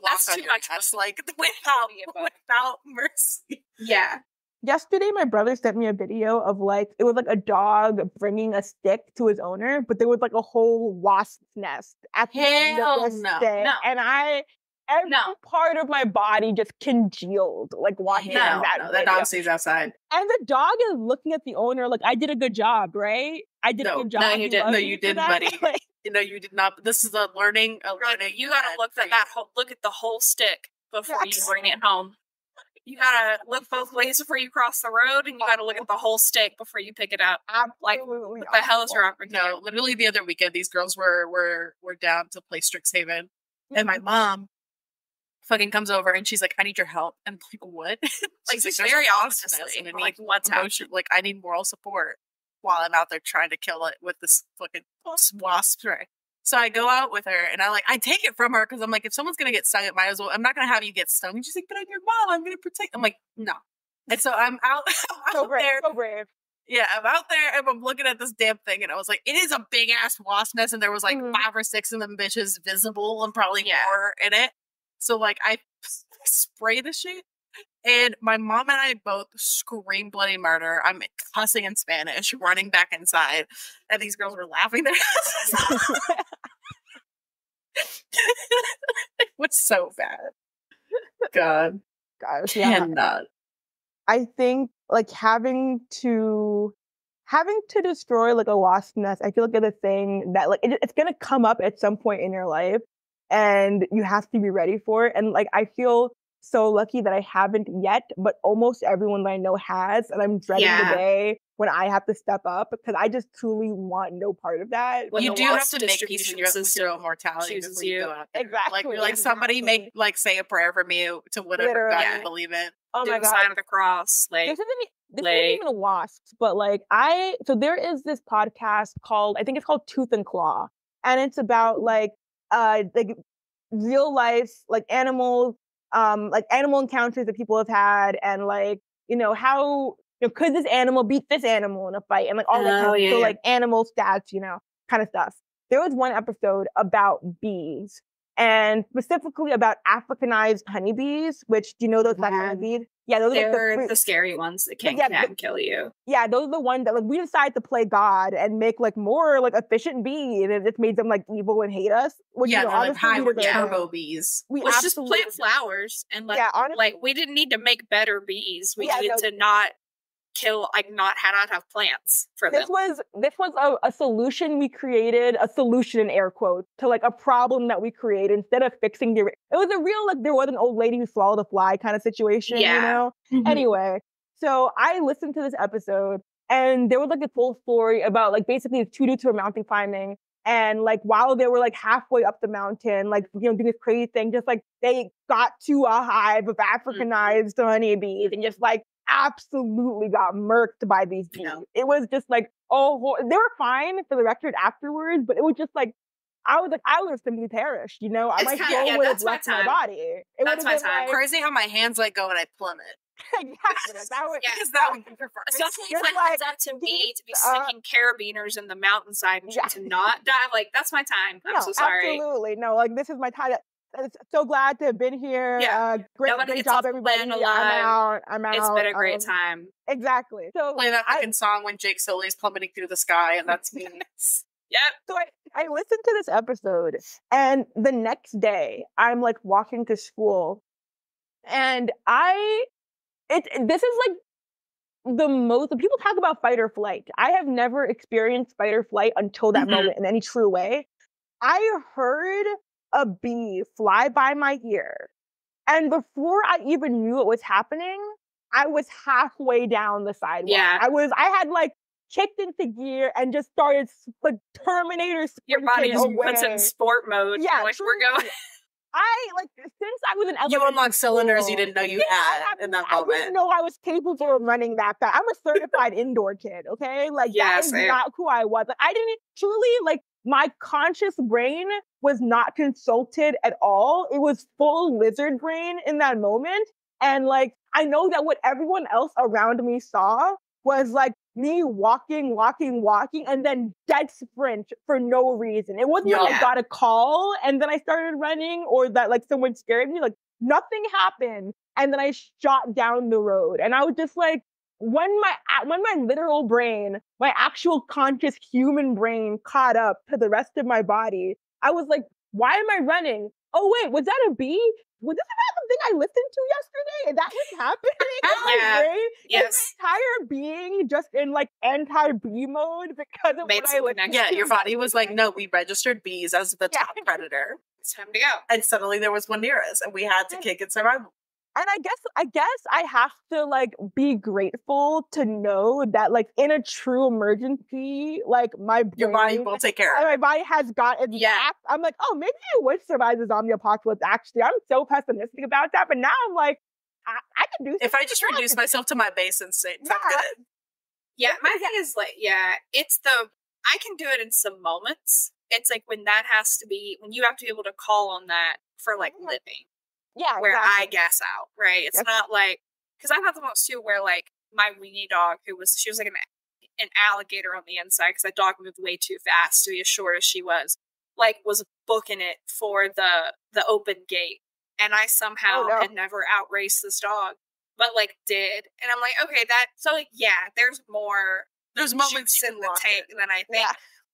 much. Like without mercy. Yeah. Yesterday, my brother sent me a video of like it was like a dog bringing a stick to his owner, but there was like a whole wasp nest at the end of the stick, and every part of my body just congealed, like watching that. The dog stays outside, and the dog is looking at the owner like, "I did a good job, right? I did a good job." No, you didn't. No, you didn't, buddy. No, you did not. This is a learning. You gotta look at the whole stick before you bring it home. You gotta look both ways before you cross the road, and you gotta look at the whole stick before you pick it up. Absolutely. Like, what the hell is wrong with you? No, literally the other weekend, these girls were down to play Strixhaven, and my mom fucking comes over and she's like, "I need your help." And I'm like, "What?" Like, she's very honestly, like, what's happening? Like, I need moral support while I'm out there trying to kill it with this fucking wasp spray. So I go out with her and I take it from her because I'm like, if someone's gonna get stung, it might as well. I'm not gonna have you get stung. And she's like, "But I'm your mom. I'm gonna protect." I'm like, "No." And so I'm out. So brave. Yeah, I'm out there and I'm looking at this damn thing, and I was like, it is a big ass wasp nest, and there was like 5 or 6 of them bitches visible and probably more in it. So like I spray the shit, and my mom and I both scream bloody murder. I'm cussing in Spanish, running back inside, and these girls were laughing their asses off. It was so bad. God. Gosh, Cannot. I think like having to having to destroy like a wasp nest, I feel like it's a thing that like it's gonna come up at some point in your life, and you have to be ready for it. And like I feel so lucky that I haven't yet, but almost everyone that I know has, and I'm dreading the day when I have to step up because I just truly want no part of that. When you do have to make peace in your own mortality before you go out there. Exactly. Like you're like somebody make like say a prayer for me to whatever God you believe in. Oh my God. Sign of the cross. Like this isn't even wasps, but like so there is this podcast called, I think it's called Tooth and Claw, and it's about like real life like animals, like animal encounters that people have had, and like how could this animal beat this animal in a fight, and like all that kind of so like animal stats, kind of stuff. There was one episode about bees, and specifically about Africanized honeybees, which do you know those honeybees? Yeah, those are like the scary ones that can kill you. Yeah, those are the ones that like we decided to play God and make like more like efficient bees, and it just made them like evil and hate us. Which, like high turbo bees. Let's just plant flowers and like we didn't need to make better bees. We needed to not kill, like not have plants for them. This was a solution we created, a solution in air quotes, to like a problem that we created instead of fixing it was a real like there was an old lady who swallowed a fly kind of situation, Mm-hmm. Anyway, so I listened to this episode, and there was like a full story about like basically 2 dudes who were mountain climbing, and like while they were like halfway up the mountain, like doing this crazy thing, just like they got to a hive of Africanized honeybees and just like absolutely got murked by these bees. It was just like, they were fine for the record afterwards, but it was just like, I would have simply perished, my soul would have left my body. That's my time. Crazy how my hands like go and I plummet. Exactly. That would be preferred. Especially like that to me, to be sticking carabiners in the mountainside and to not die. Like, that's my time. I'm so sorry. Absolutely. No, like, this is my time. I'm so glad to have been here. Yeah. Great job, everybody. I'm out. It's been a great time. Exactly. So play that fucking song when Jake Sully's plummeting through the sky, and that's me. Yep. So I listened to this episode, and the next day I'm like walking to school, and this is like the most people talk about fight or flight. I have never experienced fight or flight until that moment in any true way. I heard a bee fly by my ear, and before I even knew it was happening, I was halfway down the sidewalk. Yeah. I had like kicked into gear and just started like Terminator sprinting. Your body just away. went in sport mode. Yeah, like we're going. Since I was an elementary you unlocked cylinders school, you didn't know you had in that moment. I didn't know I was capable of running that fast. I'm a certified indoor kid, okay? Like, that is not who I was. Like, I didn't truly, like, my conscious brain was not consulted at all. It was full lizard brain in that moment. And, like, I know that what everyone else around me saw was, like, me walking, and then dead sprint for no reason. It wasn't like I got a call and then I started running, or that like someone scared me. Like, nothing happened. And then I shot down the road. And I was just like, when my literal brain, my actual conscious human brain caught up to the rest of my body, I was like, why am I running? Oh wait, was that a bee? Was this about the thing I listened to yesterday? And that was happening in my brain? Yes. My entire being just in like anti-bee mode because of what I listened to. Yeah, your body was like, no, we registered bees as the top predator. It's time to go. And suddenly there was one near us, and we had to kick its survival. And I guess I have to like be grateful to know that like in a true emergency, like your body will take care of it. My body has gotten back. I'm like, oh, maybe I would survive the zombie apocalypse. Actually, I'm so pessimistic about that. But now I'm like, I can do. If I just reduce myself to my base instinct, I'm good. Yeah, my thing is like, it's I can do it in some moments. It's like when you have to be able to call on that for like living. Yeah, where I gas out, right? It's not like, because I've had the most too where like my weenie dog, she was like an alligator on the inside because that dog moved way too fast to be as short as she was booking it for the open gate, and I somehow had never outraced this dog, but like did, and I'm like, okay, there's moments in the tank than I think,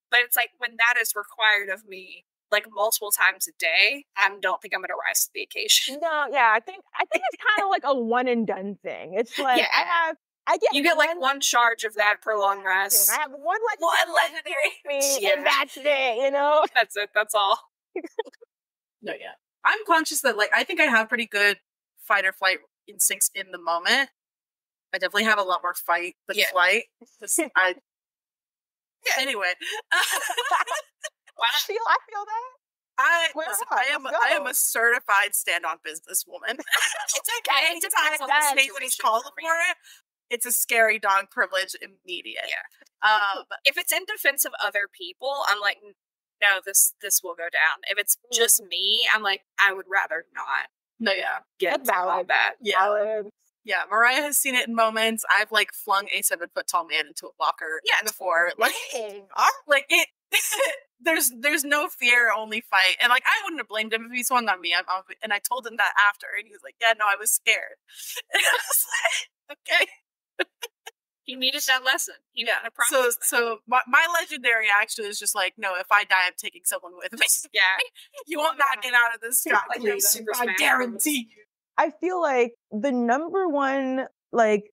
but it's like when that is required of me like multiple times a day, I don't think I'm gonna rise to the occasion. No, I think it's kind of like a one and done thing. It's like I You get like one charge of that per long rest. I have one legendary, and that's it, you know? That's it. That's all. No, yeah. I'm conscious that, like, I think I have pretty good fight or flight instincts in the moment. I definitely have a lot more fight than flight. Anyway. I feel that. I am a certified stand-on businesswoman. It's okay. Anytime the space called for it, it's a scary dog privilege immediate. Yeah. If it's in defense of other people, I'm like, no, this will go down. If it's just me, I'm like, I would rather not. No, yeah. Get all that. Yeah. Valid. Yeah, Mariah has seen it in moments. I've like flung a 7-foot-tall man into a locker before. Like it there's no fear, only fight. And like I wouldn't have blamed him if he swung on me. And I told him that after, and he was like, "Yeah, no, I was scared." And I was like, "Okay." He needed that lesson. So my legendary actually is just like, no, if I die, I'm taking someone with me. Yeah, you will not get out of this scot clean. I guarantee you. I feel like the number one like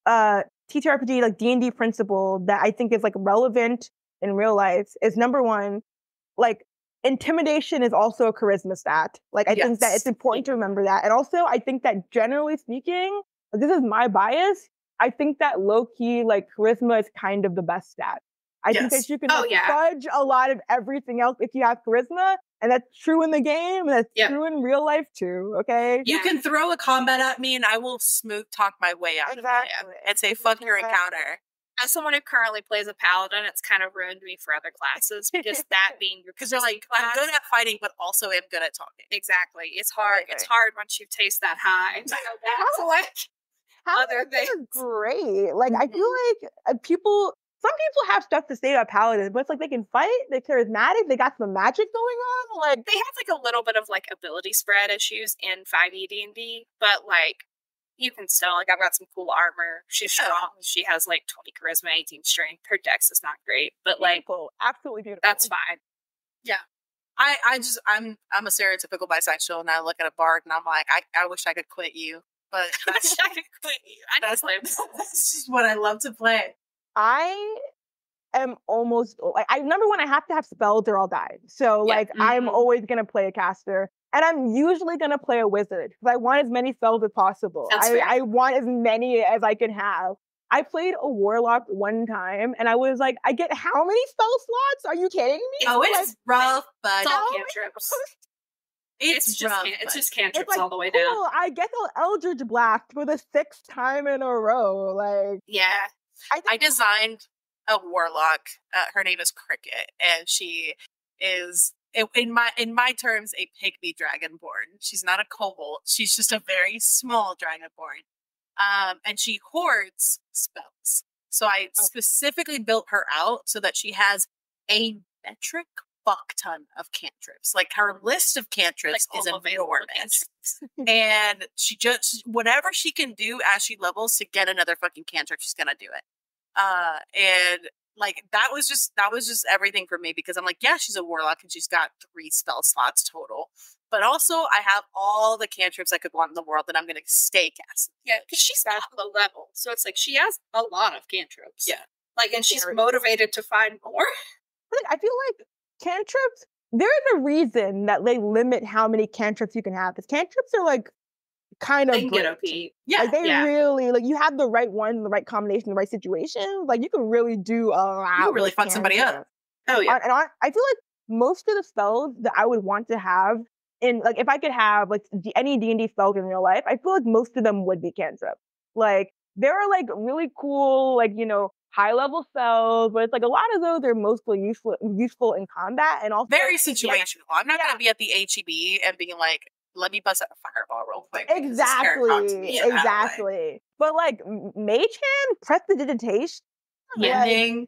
TTRPG like D&D principle that I think is like relevant in real life is number one, like intimidation is also a charisma stat. Like I think that it's important to remember that. And also I think that generally speaking, this is my bias, I think that low-key like charisma is kind of the best stat. I think that you can fudge a lot of everything else if you have charisma. And that's true in the game. And that's true in real life too. Okay. You can throw a combat at me, and I will smooth talk my way out of it and say "fuck your encounter." As someone who currently plays a paladin, it's kind of ruined me for other classes because that being because they're like, I'm good at fighting, but also am good at talking. Exactly. It's hard. Okay. It's hard once you taste that high. So that's like other things. Great. Like I feel like some people have stuff to say about paladins, but it's like they can fight, they're charismatic, they got some magic going on. Like they have like a little bit of like ability spread issues in 5e D&D, but like you can still like I've got some cool armor. She's strong. She has like 20 charisma, 18 strength. Her dex is not great, but like beautiful. Absolutely beautiful. That's fine. Yeah. I'm a stereotypical bisexual, and I look at a bard and I'm like, I wish I could quit you, but that's I could quit you. That's just what I love to play. I am almost like number one, I have to have spells or I'll die. So like I'm always gonna play a caster, and I'm usually gonna play a wizard because I want as many spells as possible. I want as many as I can have. I played a warlock one time, and I was like, I get how many spell slots? Are you kidding me? Oh, it's like, rough, but it's all cantrips. It's just cantrips all the way down. I get the Eldritch Blast for the 6th time in a row. Like I designed a warlock. Her name is Cricket, and she is, in my terms, a pygmy dragonborn. She's not a kobold. She's just a very small dragonborn. And she hoards spells. So I specifically built her out so that she has a metric fuck ton of cantrips. Like her list of cantrips is enormous. And she just, whatever she can do as she levels to get another fucking cantrip, she's gonna do it. And like that was just everything for me, because I'm like, yeah, she's a warlock and she's got 3 spell slots total. But also I have all the cantrips I could want in the world that I'm gonna stay casting. Yeah, because she's not the level. So it's like she has a lot of cantrips. Yeah. Like, and she's motivated to find more. I feel like cantrips, there's a reason that they limit how many cantrips you can have. Because cantrips are like kind of they can get OP. Yeah. Like they really, like you have the right one, the right combination, the right situation. Like you can really do a lot. You can really fuck somebody up. Oh yeah. And I feel like most of the spells that I would want to have in, like if I could have like any D&D spells in real life, I feel like most of them would be cantrips. Like there are like really cool, like, you know, high level spells, but it's like a lot of those are mostly useful in combat, and also very situational. I'm not gonna be at the HEB and being like, let me bust out a fireball real quick. Exactly. But like mage hand, prestidigitation, mending.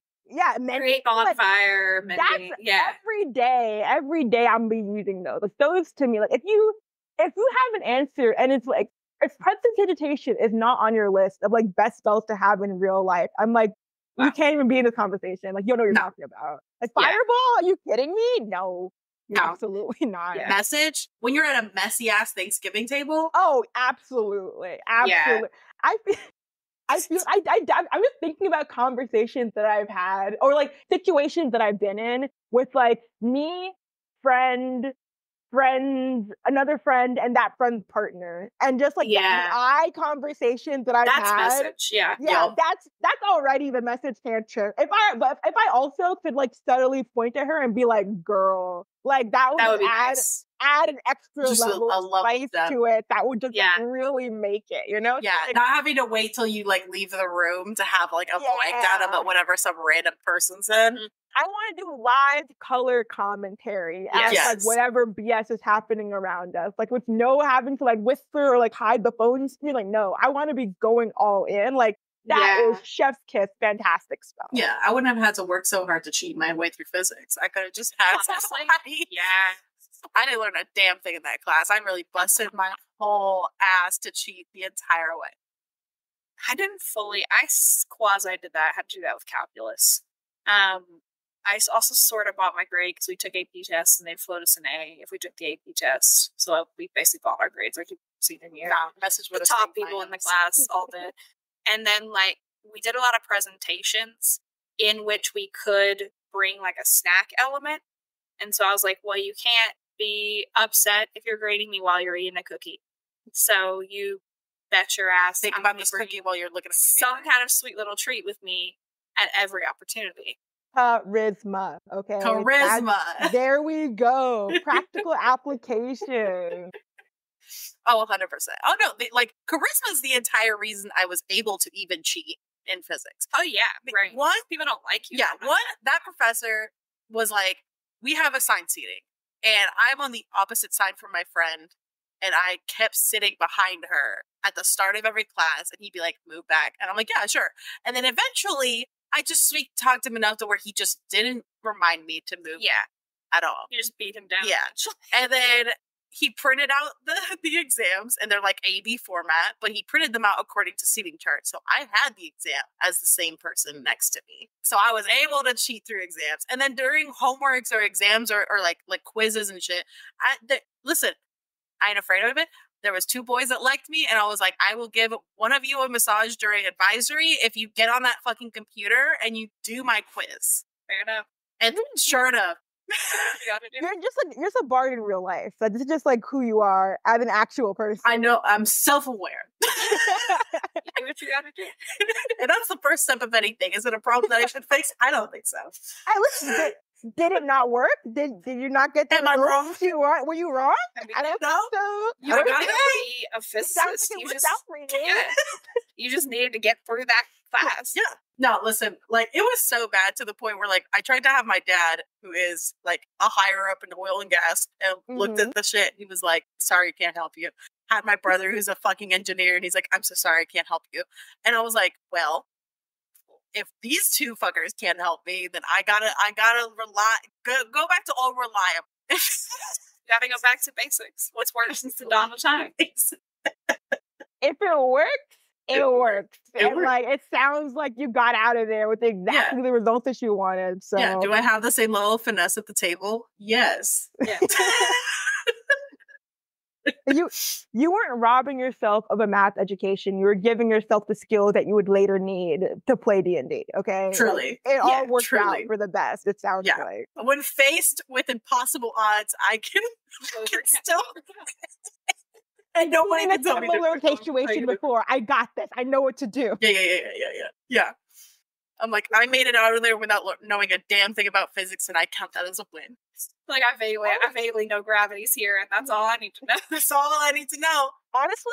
Create bonfire, mending. Every day I'm be using those. Like those to me, like if you have an answer and it's like, if prestidigitation is not on your list of like best spells to have in real life, I'm like, you can't even be in this conversation. Like, you don't know what you're talking about. Like, fireball? Are you kidding me? No, absolutely not. Yeah. Message? When you're at a messy-ass Thanksgiving table? Oh, absolutely. Yeah. I feel I'm just thinking about conversations that I've had or like situations that I've been in with like me, friends, another friend, and that friend's partner, and just like the eye conversations that I've That's had. message. Yeah, that's already the message cantrip. If I also could like subtly point at her and be like, "Girl," like that would be add nice. add an extra Just level of spice to it. That would just like, really make it, you know? Yeah, like, not having to wait till you like leave the room to have like a breakdown about whatever some random person said. I want to do live color commentary as like whatever BS is happening around us. Like with no having to like whisper or like hide the phone screen. Like, no, I want to be going all in. Like that is chef's kiss, fantastic spell. Yeah, I wouldn't have had to work so hard to cheat my way through physics. I could have just had somebody. Yeah. I didn't learn a damn thing in that class. I really busted my whole ass to cheat the entire way. I didn't fully. I quasi did that. I had to do that with calculus. I also sort of bought my grade because we took AP tests and they float us an A if we took the AP test. So we basically bought our grades our senior year. The top people in the class all did. And then like we did a lot of presentations in which we could bring like a snack element. And so I was like, well, you can't be upset if you're grading me while you're eating a cookie. So you bet your ass think about this cookie while you're looking at some kind of sweet little treat with me at every opportunity. Charisma, okay? Charisma. There we go. Practical application. Oh, 100%. Oh, no. Like, charisma is the entire reason I was able to even cheat in physics. Oh, yeah. Right. One, people don't like you. Yeah. That professor was like, we have assigned seating, and I'm on the opposite side from my friend, and I kept sitting behind her at the start of every class, and he'd be like, move back. And I'm like, yeah, sure. And then eventually, I just sweet-talked him enough to where he just didn't remind me to move at all. You just beat him down. Yeah. And then he printed out the exams, and they're like A-B format, but he printed them out according to seating charts. So I had the exam as the same person next to me. So I was able to cheat through exams. And then during homeworks or exams or like quizzes and shit, listen, I ain't afraid of it. There was 2 boys that liked me, and I was like, I will give one of you a massage during advisory if you get on that fucking computer and you do my quiz. Fair enough. And sure enough. You're just a bard in real life. Like, this is just like who you are as an actual person. I know. I'm self-aware. Do what you gotta do. And that's the first step of anything. Is it a problem that I should fix? I don't think so. Did it not work? Did you not get that? Am I wrong? Were you wrong? I don't know. So. You don't gotta be a physicist. You just needed to get through that class. Yeah. No, listen, like, it was so bad to the point where, like, I tried to have my dad, who is, like, a higher up in oil and gas, and looked at the shit. He was like, sorry, can't help you. Had my brother, who's a fucking engineer, and he's like, I'm so sorry, I can't help you. And I was like, well, if these 2 fuckers can't help me, then I gotta go back to all reliable. Gotta go back to basics. What's worked since the dawn of time? If it works, it works. Like, it sounds like you got out of there with exactly the results that you wanted. So yeah, do I have the same level of finesse at the table? Yes. Yeah. You weren't robbing yourself of a math education. You were giving yourself the skills that you would later need to play D&D. Okay, truly, it all worked out for the best. It sounds like when faced with impossible odds, I can still. And no one can tell me similar situation before. I got this. I know what to do. Yeah. I'm like, I made it out of there without knowing a damn thing about physics, and I count that as a win. Like, I vaguely know gravity's here, and that's all I need to know. That's all I need to know. Honestly,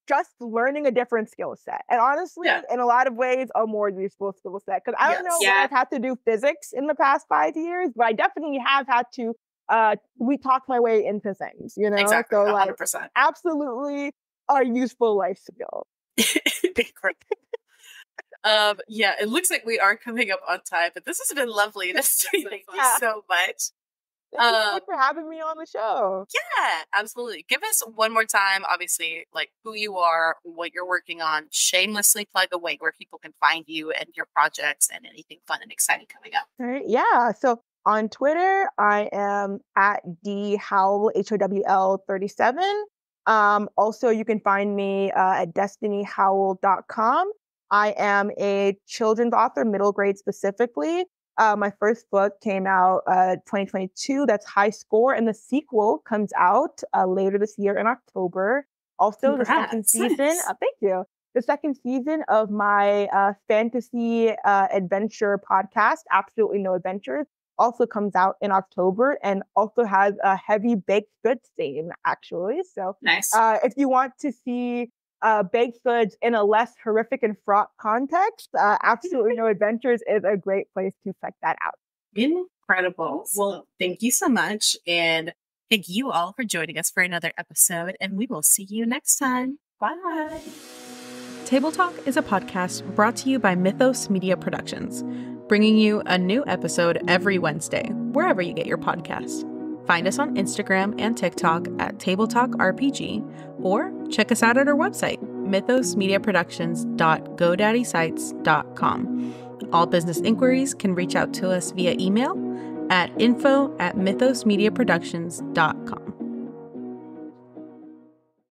just learning a different skill set. And honestly, in a lot of ways, a more useful skill set. Because I don't know when I've had to do physics in the past 5 years, but I definitely have had to we talked my way into things, you know? Exactly, so 100%. Like, absolutely a useful life skill. Yeah, it looks like we are coming up on time, but this has been lovely. Thank you so much. Thank you for having me on the show. Yeah, absolutely. Give us one more time, obviously, like who you are, what you're working on. Shamelessly plug away where people can find you and your projects and anything fun and exciting coming up. All right, yeah. So on Twitter, I am at DHowl, HOWL 37. Also, you can find me at destinyhowl.com. I am a children's author, middle grade specifically. My first book came out 2022. That's High Score, and the sequel comes out later this year in October. Also, Congrats. the second season. Thank you. The second season of my fantasy adventure podcast, Absolutely No Adventures, also comes out in October and also has a heavy baked goods theme, actually. So, nice. If you want to see baked goods in a less horrific and fraught context, Absolutely No Adventures is a great place to check that out. Incredible. Well, thank you so much. And thank you all for joining us for another episode. And we will see you next time. Bye. Table Talk is a podcast brought to you by Mythos Media Productions, bringing you a new episode every Wednesday, wherever you get your podcast. Find us on Instagram and TikTok at Table Talk RPG, or check us out at our website, mythosmediaproductions.godaddyscites.com. All business inquiries can reach out to us via email at info@mythosmediaproductions.com.